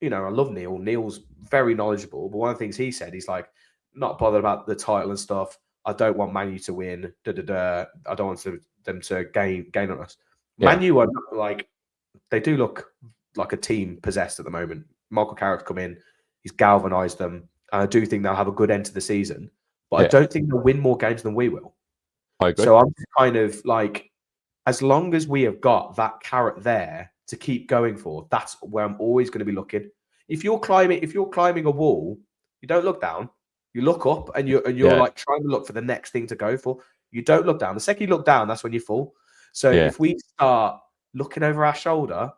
love Neil. Neil's very knowledgeable, but one of the things he said, he's like, not bothered about the title and stuff. I don't want Man U to win. I don't want them to gain on us. Yeah. Man U are like, they do look like a team possessed at the moment. Michael Carrick's come in, he's galvanised them, and I do think they'll have a good end to the season. But I don't think they'll win more games than we will. I agree. So I'm kind of like, as long as we have got that carrot there to keep going for, that's where I'm always going to be looking. If you're climbing a wall, you don't look down. You look up, and you're like trying to look for the next thing to go for. You don't look down. The second you look down, that's when you fall. So if we start looking over our shoulder,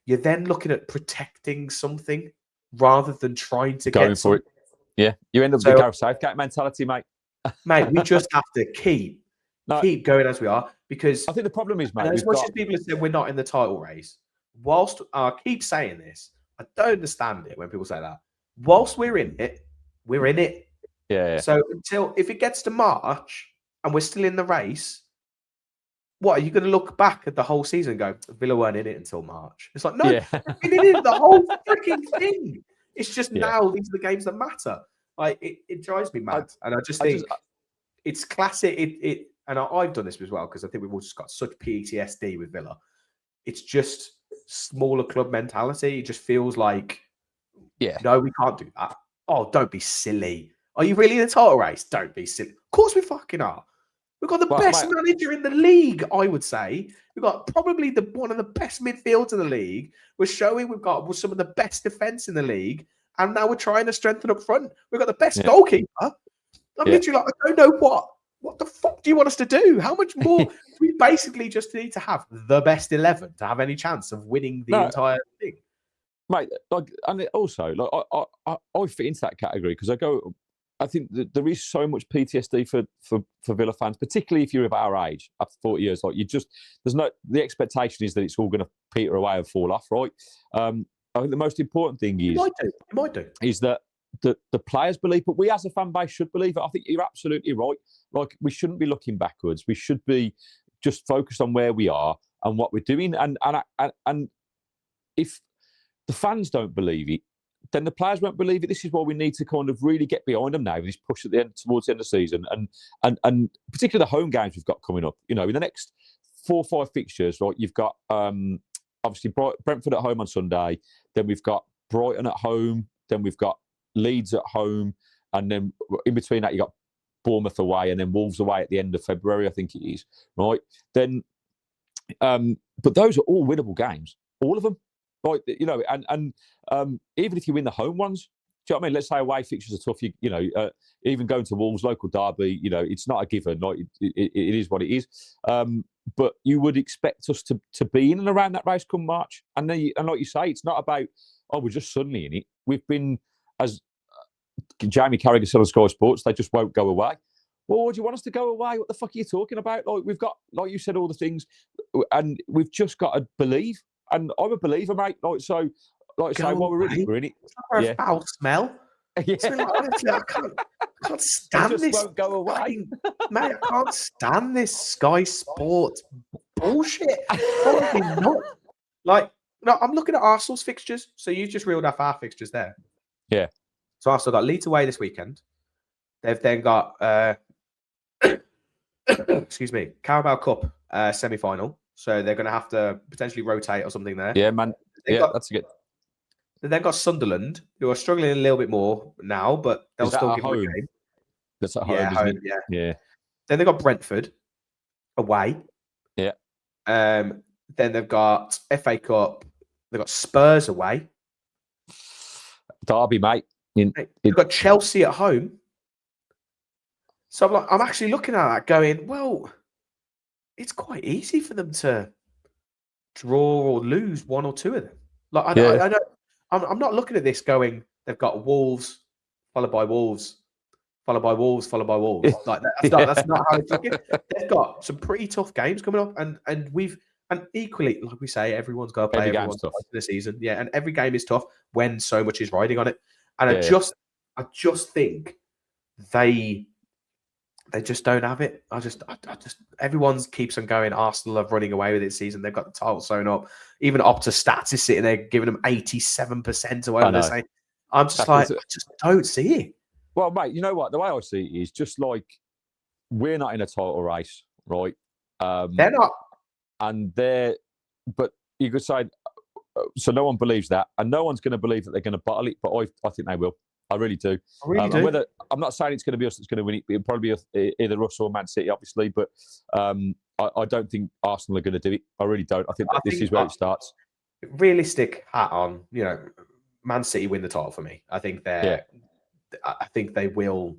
you're then looking at protecting something rather than trying to going get for it. Yeah, you end up with the Gareth Southgate mentality, mate. Mate, we just have to keep going as we are, because I think the problem is, mate, as much as people have said we're not in the title race, whilst I keep saying this, I don't understand it when people say that. Whilst we're in it, we're in it. Yeah. So if it gets to March and we're still in the race, what are you going to look back at the whole season and go, Villa weren't in it until March? It's like, no, we've been in it the whole freaking thing. It's just now these are the games that matter. Like it drives me mad, and I just think it's classic. And I've done this as well, because I think we've all just got such PTSD with Villa. It's just smaller club mentality. It just feels like, no, we can't do that. Oh, don't be silly. Are you really in the title race? Don't be silly. Of course we fucking are. We've got the best manager in the league, I would say. We've got probably one of the best midfields in the league. We're showing we've got some of the best defence in the league. And now we're trying to strengthen up front. We've got the best goalkeeper. I'm literally like, I don't know what the fuck do you want us to do? How much more? We basically just need to have the best 11 to have any chance of winning the entire thing. Mate, and also, I fit into that category, because I think that there is so much PTSD for Villa fans, particularly if you're of our age, after 40 years. Like, the expectation is that it's all going to peter away and fall off, right? I think the most important thing is, it might do, is that the players believe, but we as a fan base should believe it. I think you're absolutely right. Like, we shouldn't be looking backwards. We should be just focused on where we are and what we're doing. And if the fans don't believe it, then the players won't believe it. This is why we need to kind of really get behind them now, with this push at the end, towards the end of the season, and particularly the home games we've got coming up. In the next 4 or 5 fixtures, right? You've got obviously Brentford at home on Sunday, then we've got Brighton at home, then we've got Leeds at home, and then in between that you've got Bournemouth away, and then Wolves away at the end of February, I think it is, right? Then, but those are all winnable games, all of them. Right, and even if you win the home ones, do you know what I mean? Let's say away fixtures are tough. Even going to Wolves, local derby, it's not a given. Like, it is what it is. But you would expect us to be in and around that race come March. And then, and like you say, it's not about, we're just suddenly in it. We've been, as Jamie Carragher said on Sky Sports, they just won't go away. Well, do you want us to go away? What the fuck are you talking about? Like, we've got, like you said, all the things, and we've just got to believe. And I'm a believer, mate. Like I say, while we're in it, we're in it. It's like a foul smell. Yeah. Honestly, I can't stand this. Won't go away, mate. I can't stand this Sky Sports bullshit. Like, no, I'm looking at Arsenal's fixtures. So you've just reeled off our fixtures there. Yeah. So Arsenal got Leeds away this weekend. They've then got excuse me, Carabao Cup semi-final. So they're going to have to potentially rotate or something there. Yeah, man. That's good. They then got Sunderland, who are struggling a little bit more now, but they'll still give them a game. That's at home, isn't it? Yeah. Then they got Brentford away. Yeah. Then they've got FA Cup. They've got Spurs away. Derby, mate. They've got Chelsea at home. So I'm actually looking at that going, well, it's quite easy for them to draw or lose one or two of them. Like Yeah. I don't. I'm not looking at this going. They've got Wolves, followed by Wolves, followed by Wolves, followed by Wolves. Like that's not how it's looking. They've got some pretty tough games coming up, and equally, like we say, everyone's got to play Every game's everyone's tough. in the season. Yeah, and every game is tough when so much is riding on it. And Yeah. I just think they just don't have it. I just everyone keeps on going. Arsenal are running away with it this season. They've got the title sewn up. Even Opta Stats is sitting there giving them 87% or whatever they're saying. I'm just I just don't see it. Well, mate, you know what? The way I see it is just like we're not in a title race, right? They're not. And but you could say, so no one believes that, and no one's going to believe that they're going to bottle it, but I think they will. I really do. I really do. Whether I'm not saying it's going to be us that's going to win it, it'll probably be either us or Man City, obviously. But I don't think Arsenal are going to do it. I really don't. I think this is where it starts. Realistic hat on, Man City win the title for me. I think they're. Yeah. I think they will.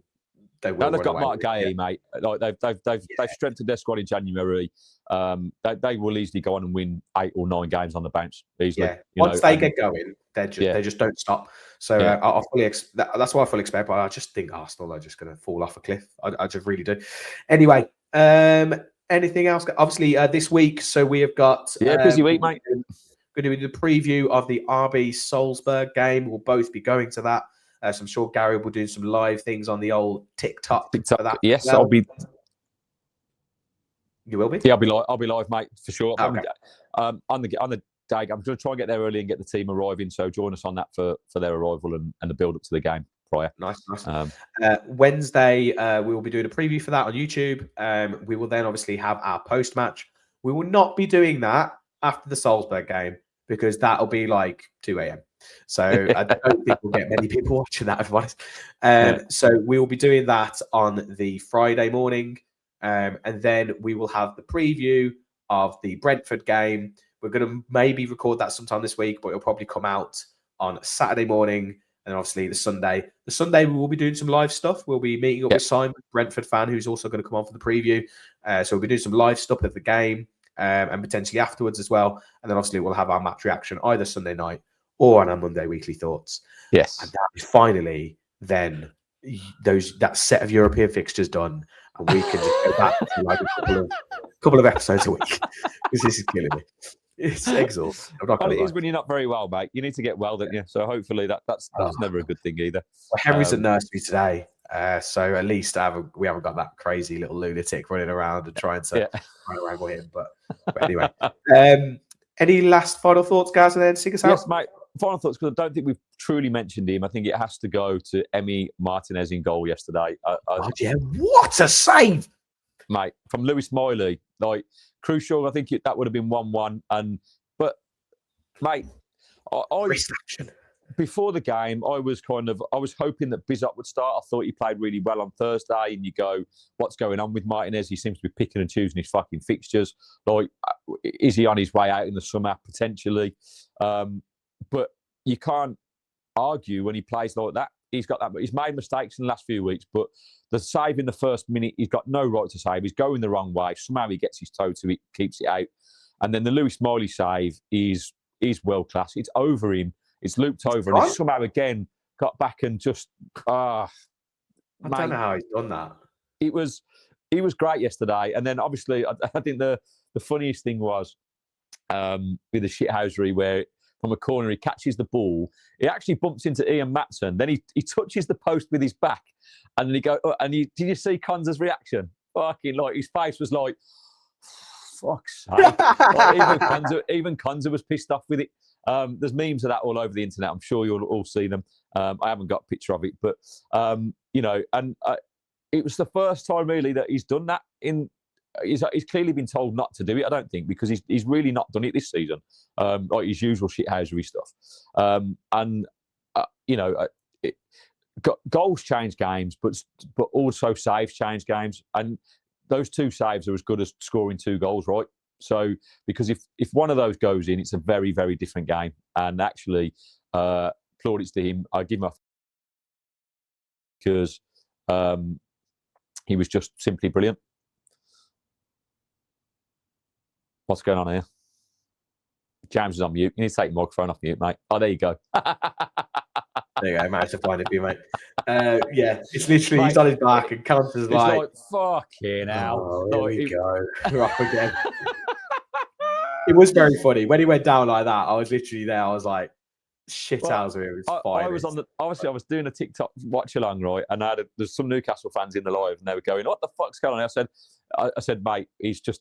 They will. Now they've got Mark Gay, mate. Like they've strengthened their squad in January. They will easily go on and win 8 or 9 games on the bounce easily. Yeah. Once they get going, they just don't stop. So I fully that's what I fully expect. But I just think Arsenal are just going to fall off a cliff. I just really do. Anyway, anything else? Obviously, this week. So we have got busy week, mate. Going to do the preview of the RB Salzburg game. We'll both be going to that. So I'm sure Gary will do some live things on the old TikTok. For that yes, I'll be. You will be. Yeah, I'll be live, mate, for sure. Okay. On the day, I'm going to try and get there early and get the team arriving. So join us on that for their arrival and the build up to the game prior. Nice. Wednesday, we will be doing a preview for that on YouTube. We will then obviously have our post match. We will not be doing that after the Salzburg game because that'll be like 2 a.m. So I don't think we'll get many people watching that, if I'm honest. So we will be doing that on the Friday morning. And then we will have the preview of the Brentford game. We're going to maybe record that sometime this week, but it'll probably come out on Saturday morning. And obviously the Sunday. The Sunday, we will be doing some live stuff. We'll be meeting up with Simon, Brentford fan, who's also going to come on for the preview. So we'll be doing some live stuff of the game and potentially afterwards as well. And then obviously we'll have our match reaction either Sunday night or on our Monday weekly thoughts. Yes. And that is finally then that set of European fixtures done. And we can just go back to like a couple of episodes a week. Because this is killing me. It's exhausting. Well, it is when you're not very well, mate. You need to get well, don't you? So hopefully that's never a good thing either. Well, Henry's at nursery today. So at least we haven't got that crazy little lunatic running around and trying to wrangle him. But anyway. Any last final thoughts, guys, and then sing us out? Yes, mate. Final thoughts, because I don't think we've truly mentioned him. I think it has to go to Emi Martinez in goal yesterday. What a save! Mate, from Lewis Miley. Like, crucial, I think that would have been 1-1. But, mate, before the game, I was hoping that Bizot would start. I thought he played really well on Thursday, and you go, what's going on with Martinez? He seems to be picking and choosing his fucking fixtures. Like, is he on his way out in the summer? Potentially. But you can't argue when he plays like that. He's made mistakes in the last few weeks, but the save in the first minute, he's got no right to save. He's going the wrong way. Somehow he gets his toe to it, keeps it out. And then the Lewis Miley save is world class. It's over him. It's looped over, and he somehow again got back and just I don't know how he's done that. He was great yesterday, and then obviously I think the funniest thing was with the shithousery where from a corner he catches the ball, he actually bumps into Ian Matson, then he touches the post with his back, and then did you see Konza's reaction? Fucking like his face was like, fuck's sake. Like, even Konza was pissed off with it. There's memes of that all over the internet. I'm sure you'll all see them. I haven't got a picture of it, but it was the first time really that he's done that. He's clearly been told not to do it. I don't think, because he's really not done it this season, like his usual shithousery stuff. Goals change games, but also saves change games, and those 2 saves are as good as scoring 2 goals, right? So, because if one of those goes in, it's a very, very different game. And actually, plaudits to him. I give him because he was just simply brilliant. What's going on here? James is on mute. You need to take your microphone off mute, mate. Oh, there you go. There you go. I managed to find it for you, mate. Yeah, it's literally Mate, he's on his back and Callum's It's like, like fucking hell. oh, here Like, we go. We're up again. It was very funny. When he went down like that, I was literally there. I was like, shit Well, out of it. It was fine. I was on the obviously I was doing a TikTok watch along, right? And there's some Newcastle fans in the live, and they were going, "What the fuck's going on?" I said, mate, he's I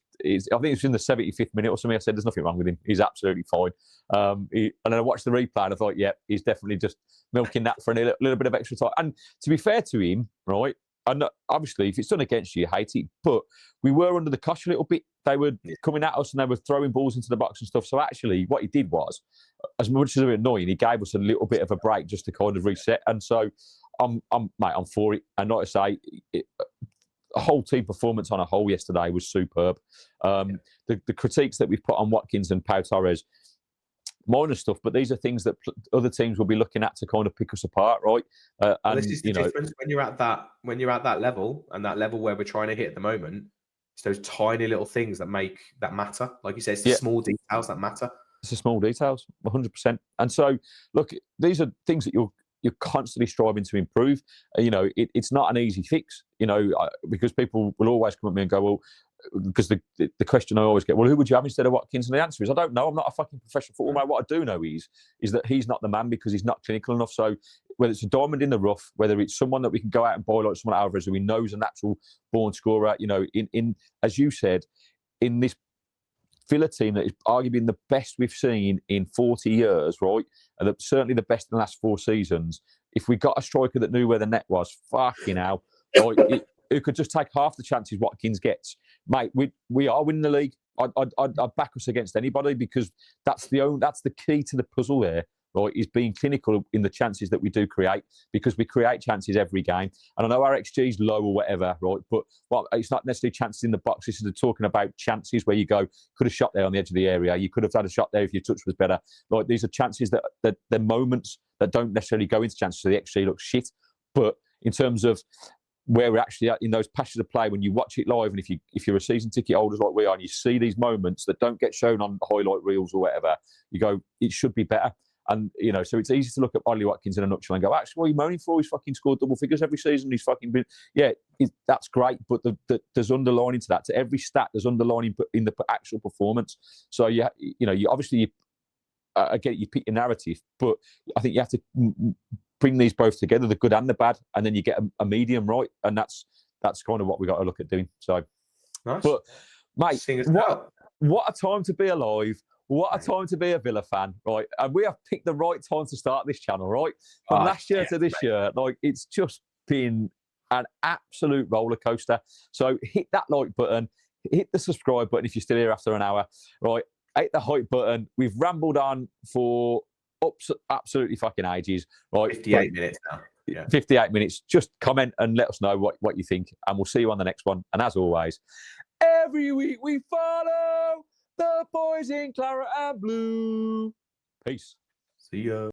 think it's in the 75th minute or something. I said, there's nothing wrong with him. He's absolutely fine. And then I watched the replay and I thought, yeah, he's definitely just milking that for a little bit of extra time. And to be fair to him, right? And obviously, if it's done against you, you hate it. But we were under the cosh a little bit. They were coming at us and they were throwing balls into the box and stuff. So actually, what he did was, as much as it was annoying, he gave us a little bit of a break just to kind of reset. And so, I'm for it. And like I say, a whole team performance on a whole yesterday was superb. The critiques that we've put on Watkins and Pau Torres, minor stuff, but these are things that other teams will be looking at to kind of pick us apart, right? And this is the difference when you're at that level, and that level where we're trying to hit at the moment. It's those tiny little things that matter. Like you said, it's the small details that matter. It's the small details, 100%. And so, look, these are things that you're constantly striving to improve. It's not an easy fix, because people will always come at me and go, well, because the question I always get, well, who would you have instead of Watkins? And the answer is, I don't know. I'm not a fucking professional football man. What I do know is that he's not the man because he's not clinical enough. So whether it's a diamond in the rough, whether it's someone that we can go out and buy like someone Alvarez who we know is a natural born scorer, in as you said, in this Villa team that is arguably the best we've seen in 40 years, right? And certainly the best in the last 4 seasons. If we got a striker that knew where the net was, fucking hell, who could just take half the chances Watkins gets, mate, we are winning the league. I'd back us against anybody because that's the key to the puzzle there, right? Is being clinical in the chances that we do create, because we create chances every game. And I know our XG is low or whatever, right? But it's not necessarily chances in the box. This is talking about chances where you go, could have shot there on the edge of the area. You could have had a shot there if your touch was better. Like, these are chances that they're moments that don't necessarily go into chances. So the XG looks shit. But in terms of where we're actually at in those passages of play, when you watch it live, and if you're a season ticket holders like we are, and you see these moments that don't get shown on highlight reels or whatever, you go, it should be better. And, so it's easy to look at Ollie Watkins in a nutshell and go, actually, what are you moaning for? He's fucking scored double figures every season. He's fucking been, that's great. But there's underlining to that. To every stat, there's underlining in the actual performance. So, you obviously, again, you pick your narrative, but I think you have to bring these both together, the good and the bad, and then you get a medium, right? And that's kind of what we got to look at doing. So, nice. But, mate, what a time to be alive. What a time to be a Villa fan, right? And we have picked the right time to start this channel, right? From last year to this year, like, it's just been an absolute roller coaster. So hit that like button, hit the subscribe button if you're still here after an hour, right? Hit the hype button. We've rambled on for absolutely fucking ages, right? 58 minutes now. Yeah. 58 minutes. Just comment and let us know what you think, and we'll see you on the next one. And as always, every week we follow the boys in claret and blue. Peace. See ya.